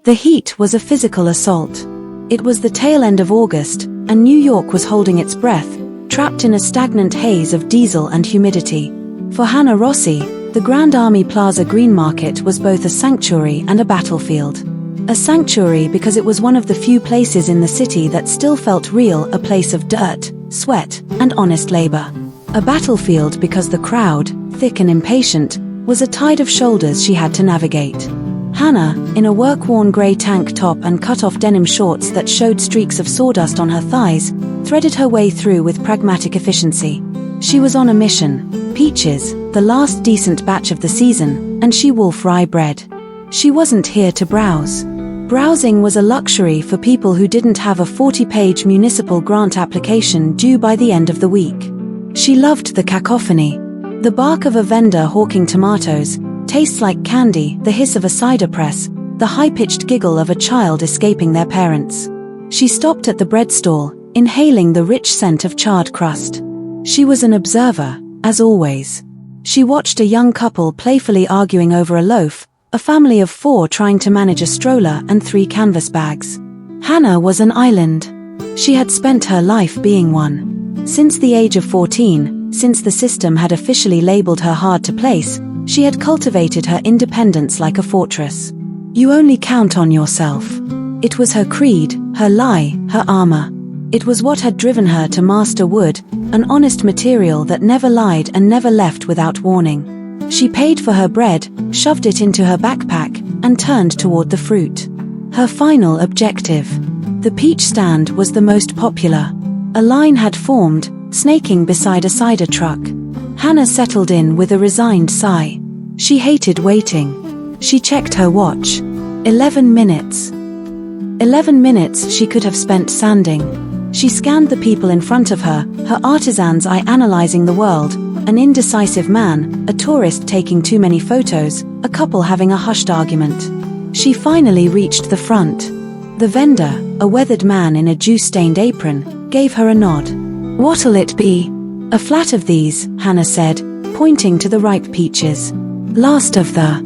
The heat was a physical assault. It was the tail end of August, and New York was holding its breath, trapped in a stagnant haze of diesel and humidity. For Hannah Rossi, the Grand Army Plaza Green Market was both a sanctuary and a battlefield. A sanctuary because it was one of the few places in the city that still felt real, a place of dirt, sweat, and honest labor. A battlefield because the crowd, thick and impatient, was a tide of shoulders she had to navigate. Hannah, in a work-worn grey tank top and cut-off denim shorts that showed streaks of sawdust on her thighs, threaded her way through with pragmatic efficiency. She was on a mission: peaches, the last decent batch of the season, and she-wolf rye bread. She wasn't here to browse. Browsing was a luxury for people who didn't have a 40-page municipal grant application due by the end of the week. She loved the cacophony. The bark of a vendor hawking tomatoes, tastes like candy, the hiss of a cider press, the high-pitched giggle of a child escaping their parents. She stopped at the bread stall, inhaling the rich scent of charred crust. She was an observer, as always. She watched a young couple playfully arguing over a loaf, a family of 4 trying to manage a stroller and 3 canvas bags. Hannah was an island. She had spent her life being one. Since the age of 14, since the system had officially labeled her hard to place, she had cultivated her independence like a fortress. You only count on yourself. It was her creed, her lie, her armor. It was what had driven her to master wood, an honest material that never lied and never left without warning. She paid for her bread, shoved it into her backpack, and turned toward the fruit. Her final objective. The peach stand was the most popular. A line had formed, snaking beside a cider truck. Hannah settled in with a resigned sigh. She hated waiting. She checked her watch. 11 minutes. 11 minutes she could have spent sanding. She scanned the people in front of her, her artisan's eye analyzing the world, an indecisive man, a tourist taking too many photos, a couple having a hushed argument. She finally reached the front. The vendor, a weathered man in a juice-stained apron, gave her a nod. "What'll it be?" "A flat of these," Hannah said, pointing to the ripe peaches. "Last of the..."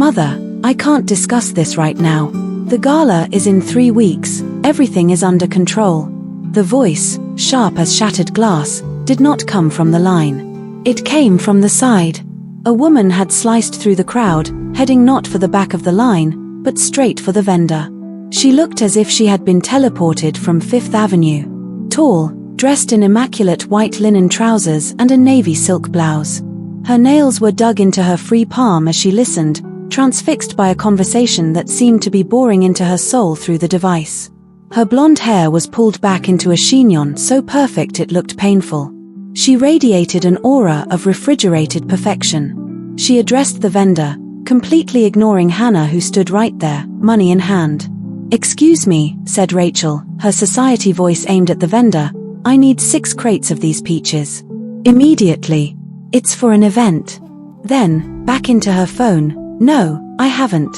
"Mother, I can't discuss this right now. The gala is in 3 weeks, everything is under control." The voice, sharp as shattered glass, did not come from the line. It came from the side. A woman had sliced through the crowd, heading not for the back of the line, but straight for the vendor. She looked as if she had been teleported from Fifth Avenue. Tall, dressed in immaculate white linen trousers and a navy silk blouse. Her nails were dug into her free palm as she listened, transfixed by a conversation that seemed to be boring into her soul through the device. Her blonde hair was pulled back into a chignon so perfect it looked painful. She radiated an aura of refrigerated perfection. She addressed the vendor, completely ignoring Hannah who stood right there, money in hand. "Excuse me," said Rachel, her society voice aimed at the vendor, "I need 6 crates of these peaches. Immediately. It's for an event." Then, back into her phone, "No, I haven't."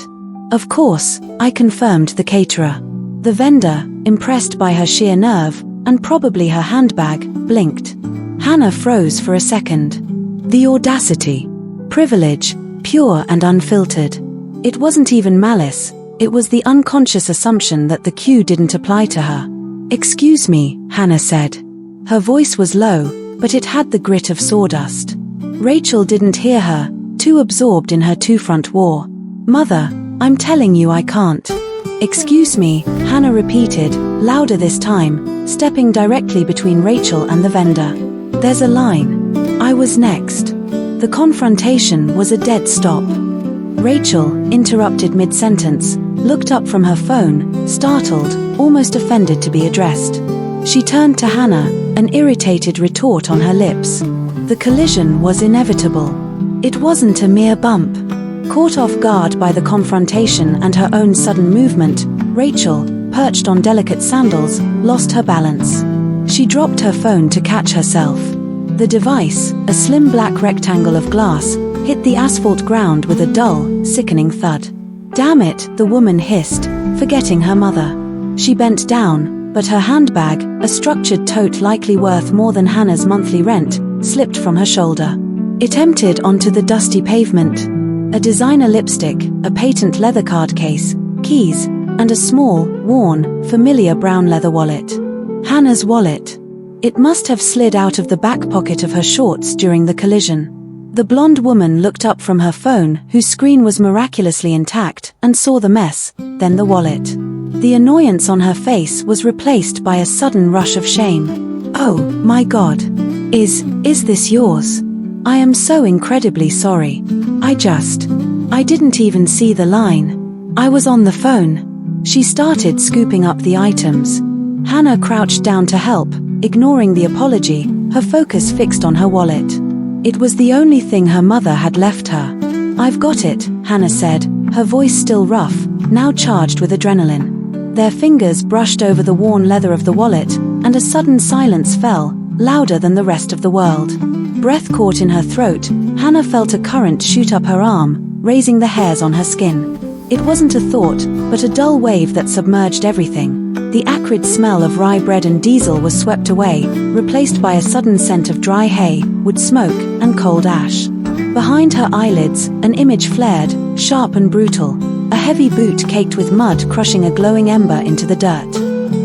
"Of course," I confirmed the caterer. The vendor, impressed by her sheer nerve, and probably her handbag, blinked. Hannah froze for a second. The audacity. Privilege, pure and unfiltered. It wasn't even malice, it was the unconscious assumption that the cue didn't apply to her. "Excuse me," Hannah said. Her voice was low, but it had the grit of sawdust. Rachel didn't hear her, too absorbed in her two-front war. "Mother, I'm telling you I can't." "Excuse me," Hannah repeated, louder this time, stepping directly between Rachel and the vendor. "There's a line. I was next." The confrontation was a dead stop. Rachel, interrupted mid-sentence, looked up from her phone, startled, almost offended to be addressed. She turned to Hannah, an irritated retort on her lips. The collision was inevitable. It wasn't a mere bump. Caught off guard by the confrontation and her own sudden movement, Rachel, perched on delicate sandals, lost her balance. She dropped her phone to catch herself. The device, a slim black rectangle of glass, hit the asphalt ground with a dull, sickening thud. "Damn it," the woman hissed, forgetting her mother. She bent down, but her handbag, a structured tote likely worth more than Hannah's monthly rent, slipped from her shoulder. It emptied onto the dusty pavement. A designer lipstick, a patent leather card case, keys, and a small, worn, familiar brown leather wallet. Hannah's wallet. It must have slid out of the back pocket of her shorts during the collision. The blonde woman looked up from her phone, whose screen was miraculously intact, and saw the mess, then the wallet. The annoyance on her face was replaced by a sudden rush of shame. Oh, my God. Is this yours? I am so incredibly sorry. I didn't even see the line. I was on the phone. She started scooping up the items. Hannah crouched down to help, ignoring the apology, her focus fixed on her wallet. It was the only thing her mother had left her. I've got it, Hannah said, her voice still rough, now charged with adrenaline. Their fingers brushed over the worn leather of the wallet, and a sudden silence fell, louder than the rest of the world. Breath caught in her throat, Hannah felt a current shoot up her arm, raising the hairs on her skin. It wasn't a thought, but a dull wave that submerged everything. The acrid smell of rye bread and diesel was swept away, replaced by a sudden scent of dry hay, wood smoke, and cold ash. Behind her eyelids, an image flared, sharp and brutal. A heavy boot caked with mud crushing a glowing ember into the dirt.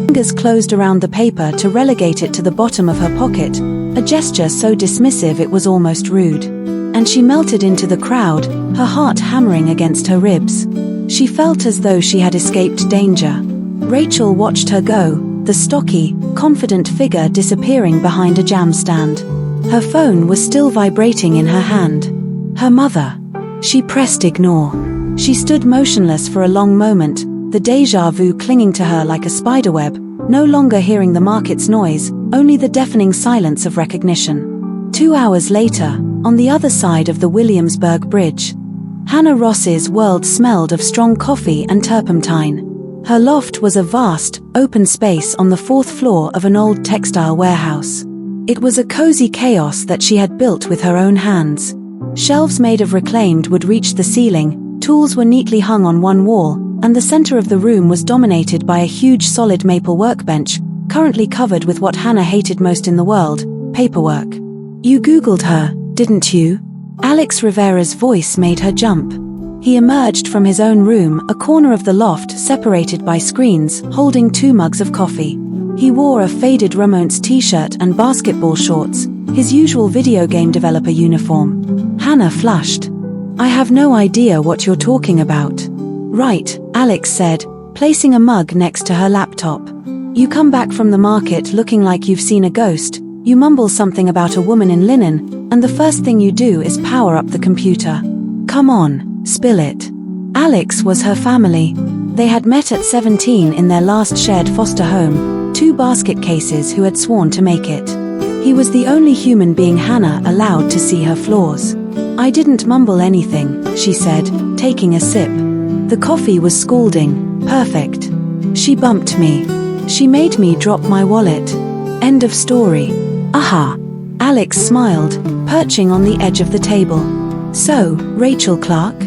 Fingers closed around the paper to relegate it to the bottom of her pocket, a gesture so dismissive it was almost rude. And she melted into the crowd, her heart hammering against her ribs. She felt as though she had escaped danger. Rachel watched her go, the stocky, confident figure disappearing behind a jam stand. Her phone was still vibrating in her hand. Her mother. She pressed ignore. She stood motionless for a long moment, the déjà vu clinging to her like a spiderweb, no longer hearing the market's noise, only the deafening silence of recognition. 2 hours later, on the other side of the Williamsburg Bridge, Hannah Rossi's world smelled of strong coffee and turpentine. Her loft was a vast, open space on the 4th floor of an old textile warehouse. It was a cozy chaos that she had built with her own hands. Shelves made of reclaimed wood reached the ceiling, tools were neatly hung on one wall, and the center of the room was dominated by a huge solid maple workbench, currently covered with what Hannah hated most in the world, paperwork. You Googled her, didn't you? Alex Rivera's voice made her jump. He emerged from his own room, a corner of the loft separated by screens, holding 2 mugs of coffee. He wore a faded Ramones t-shirt and basketball shorts, his usual video game developer uniform. Hannah flushed. I have no idea what you're talking about. Right, Alex said, placing a mug next to her laptop. You come back from the market looking like you've seen a ghost, you mumble something about a woman in linen, and the first thing you do is power up the computer. Come on, spill it. Alex was her family. They had met at 17 in their last shared foster home, 2 basket cases who had sworn to make it. He was the only human being Hannah allowed to see her flaws. I didn't mumble anything, she said, taking a sip. The coffee was scalding, perfect. She bumped me. She made me drop my wallet. End of story. Aha. Alex smiled, perching on the edge of the table. So, Rachel Clarke?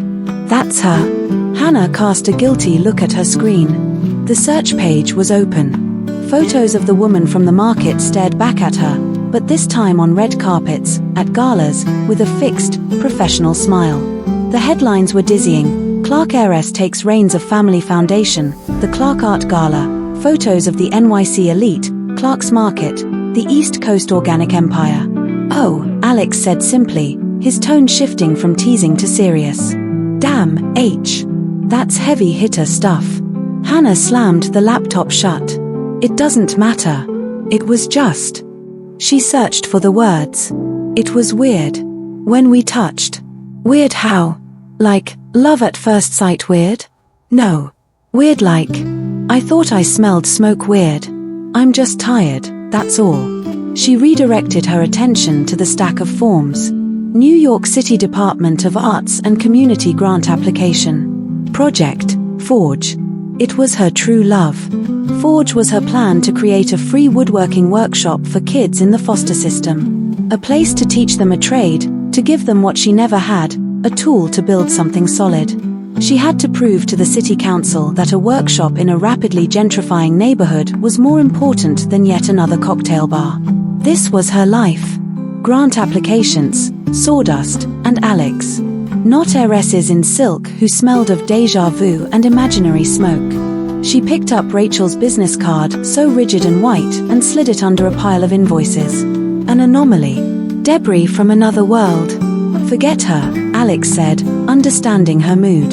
That's her. Hannah cast a guilty look at her screen. The search page was open. Photos of the woman from the market stared back at her, but this time on red carpets, at galas, with a fixed, professional smile. The headlines were dizzying. Clarke heiress takes reins of family foundation, the Clarke Art Gala, photos of the NYC elite, Clarke's Market, the East Coast Organic Empire. Oh, Alex said simply, his tone shifting from teasing to serious. Damn, H. That's heavy hitter stuff. Hannah slammed the laptop shut. It doesn't matter. It was just. She searched for the words. It was weird. When we touched. Weird how? Like, love at first sight weird? No. Weird like. I thought I smelled smoke weird. I'm just tired, that's all. She redirected her attention to the stack of forms. New York City Department of Arts and Community Grant Application. Project, Forge. It was her true love. Forge was her plan to create a free woodworking workshop for kids in the foster system. A place to teach them a trade, to give them what she never had, a tool to build something solid. She had to prove to the city council that a workshop in a rapidly gentrifying neighborhood was more important than yet another cocktail bar. This was her life. Grant applications, sawdust, and Alex. Not heiresses in silk who smelled of déjà vu and imaginary smoke. She picked up Rachel's business card, so rigid and white, and slid it under a pile of invoices. An anomaly. Debris from another world. Forget her, Alex said, understanding her mood.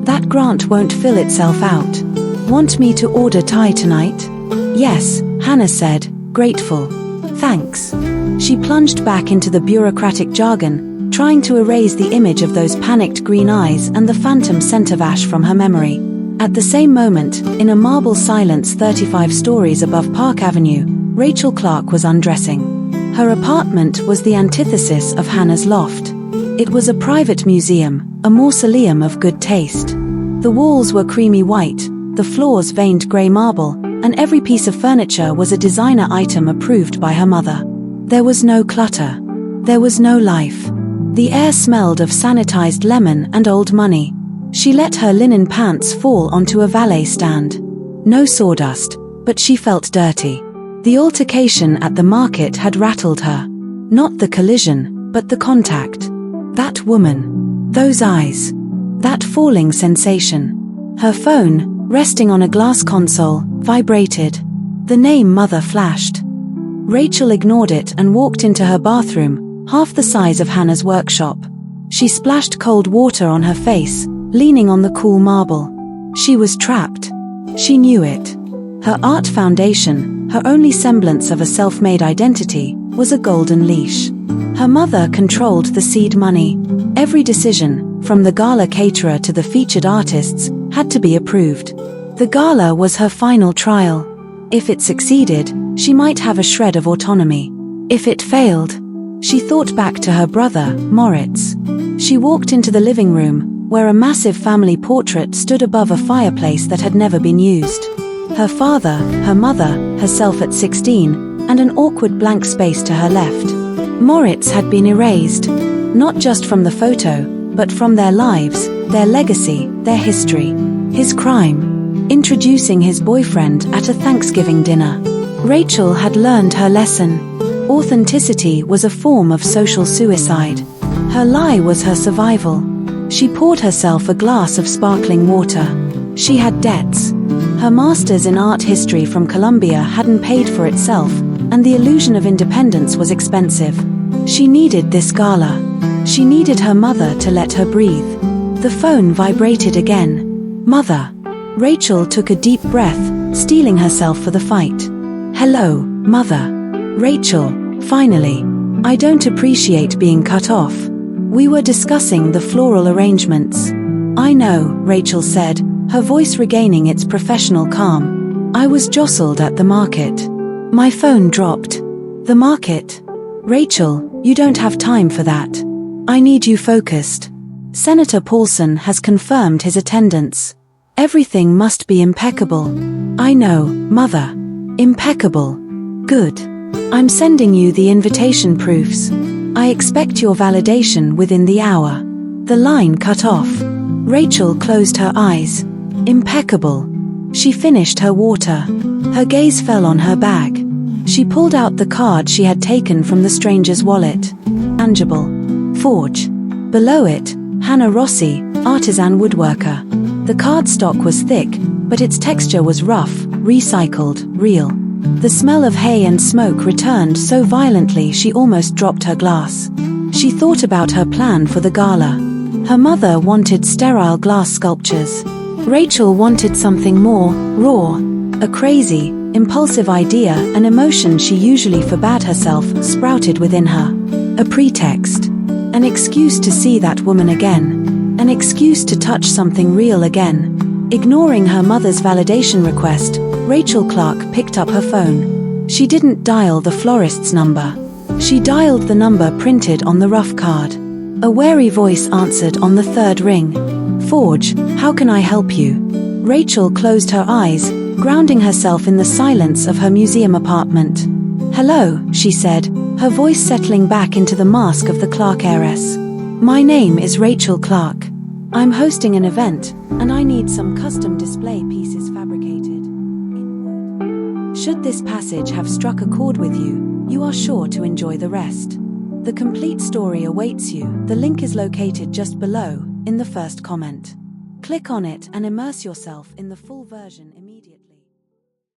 That grant won't fill itself out. Want me to order Thai tonight? Yes, Hannah said, grateful. Thanks. She plunged back into the bureaucratic jargon, trying to erase the image of those panicked green eyes and the phantom scent of ash from her memory. At the same moment, in a marble silence 35 stories above Park Avenue, Rachel Clarke was undressing. Her apartment was the antithesis of Hannah's loft. It was a private museum, a mausoleum of good taste. The walls were creamy white, the floors veined grey marble, and every piece of furniture was a designer item approved by her mother. There was no clutter. There was no life. The air smelled of sanitized lemon and old money. She let her linen pants fall onto a valet stand. No sawdust, but she felt dirty. The altercation at the market had rattled her. Not the collision, but the contact. That woman. Those eyes. That falling sensation. Her phone, resting on a glass console, vibrated. The name Mother flashed. Rachel ignored it and walked into her bathroom, half the size of Hannah's workshop. She splashed cold water on her face, leaning on the cool marble. She was trapped. She knew it. Her art foundation, her only semblance of a self-made identity, was a golden leash. Her mother controlled the seed money. Every decision, from the gala caterer to the featured artists, had to be approved. The gala was her final trial. If it succeeded, she might have a shred of autonomy. If it failed, she thought back to her brother, Moritz. She walked into the living room, where a massive family portrait stood above a fireplace that had never been used. Her father, her mother, herself at 16, and an awkward blank space to her left. Moritz had been erased, not just from the photo, but from their lives, their legacy, their history. His crime. Introducing his boyfriend at a Thanksgiving dinner. Rachel had learned her lesson. Authenticity was a form of social suicide. Her lie was her survival. She poured herself a glass of sparkling water. She had debts. Her master's in art history from Columbia hadn't paid for itself, and the illusion of independence was expensive. She needed this gala. She needed her mother to let her breathe. The phone vibrated again. Mother. Rachel took a deep breath, steeling herself for the fight. Hello, Mother. Rachel, finally. I don't appreciate being cut off. We were discussing the floral arrangements. I know, Rachel said, her voice regaining its professional calm. I was jostled at the market. My phone dropped. The market? Rachel, you don't have time for that. I need you focused. Senator Paulson has confirmed his attendance. Everything must be impeccable. I know, Mother. Impeccable. Good. I'm sending you the invitation proofs. I expect your validation within the hour. The line cut off. Rachel closed her eyes. Impeccable. She finished her water. Her gaze fell on her bag. She pulled out the card she had taken from the stranger's wallet. Tangible. Forge. Below it, Hannah Rossi, artisan woodworker. The cardstock was thick, but its texture was rough, recycled, real. The smell of hay and smoke returned so violently she almost dropped her glass. She thought about her plan for the gala. Her mother wanted sterile glass sculptures. Rachel wanted something more, raw. A crazy, impulsive idea, an emotion she usually forbade herself, sprouted within her. A pretext. An excuse to see that woman again. An excuse to touch something real again. Ignoring her mother's validation request, Rachel Clarke picked up her phone. She didn't dial the florist's number. She dialed the number printed on the rough card. A wary voice answered on the third ring. Forge, how can I help you? Rachel closed her eyes, grounding herself in the silence of her museum apartment. Hello, she said, her voice settling back into the mask of the Clarke heiress. My name is Rachel Clarke. I'm hosting an event, and I need some custom display pieces fabricated in wood. Should this passage have struck a chord with you, you are sure to enjoy the rest. The complete story awaits you. The link is located just below, in the first comment. Click on it and immerse yourself in the full version immediately.